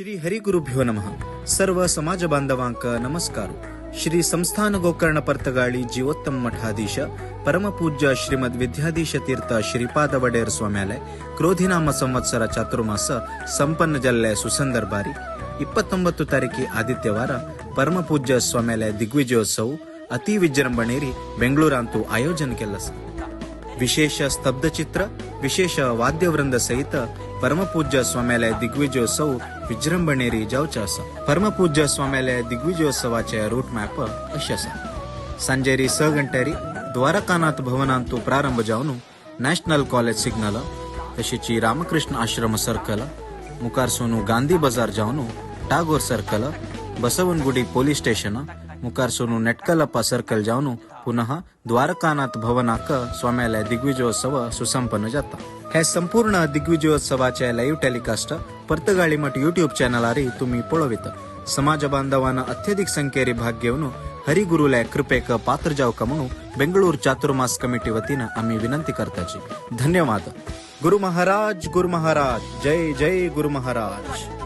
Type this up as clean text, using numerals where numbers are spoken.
श्री हरिगुरुभ्यो नमः. सर्व समाज बांधवांक नमस्कार. श्री संस्थान गोकर्ण पर्तगाळी जीवोत्तम मठाधीश परमपूज्य श्रीमद विद्याधीश तीर्थ श्रीपाद वडेर स्वाम्यालय क्रोधिनाम संवत्सर ಚಾತುರ್ಮಾಸ ಸಂಪನ್ನ ಜಲ್ಲೆ ಸುಸಂದರ್ಭಾರಿ 29 ತಾರೀಕಿ ಆದಿತ್ಯವಾರ ಪರಮಪೂಜ್ಯ ಸ್ವಾಮ್ಯಾಲಯ ದಿಗ್ವಿಜಯೋತ್ಸವ ಅತಿ ವಿಜೃಂಭಣೆರಿ ಬೆಂಗಳೂರಂತೂ ಆಯೋಜನೆ ಕೆಲಸ. ವಿಶೇಷ ಸ್ತಬ್ಧಚಿತ್ರ, ವಿಶೇಷ ವಾದ್ಯವೃಂದ ಸಹಿತ ಪರಮಪೂಜ್ಯ ಸ್ವಾಮ್ಯಾಲಯ ದಿಗ್ವಿಜಯೋತ್ಸವ ವಿಜೃಂಭಣೆರಿ ಜಾವಚಾಸ. ಪರಮಪೂಜ್ಯ ಸ್ವಾಮ್ಯಾಲಯ ದಿಗ್ವಿಜಯೋತ್ಸವಾಚಯ ರೂಟ್ मॅप अशें आसा. सांजेरी 6 गंटेरी द्वारकानाथ भवनांतू प्रारंभ जावन नॅशनल कॉलेज सिग्नल तशीची रामकृष्ण आश्रम सर्कल मुखार सोनू गांधी बाजार जावन Tagore circle Basavanagudi police station मुखार सोनू नेटकलप्ಪ सर्कल जावन पुनः द्वारकानाथ भवनाक स्वाम्यालय दिग्विजयोत्सव सुसंपन्न जाता. हे संपूर्ण दिग्विजयोत्सवाचे लाईव्ह टेलिकास्ट पर्तगाळी मठ युट्यूब चॅनलारी तुम्ही पळवित. समाज बांधवांना अत्यधिक संख्येरी भाग घेऊन हरिगुरुल्या कृपेक पात्र जावका म्हणून बेंगळूर चातुर्मास कमिटी वतीनं आम्ही विनंती करताची. धन्यवाद. गुरु महाराज जय जय गुरु महाराज.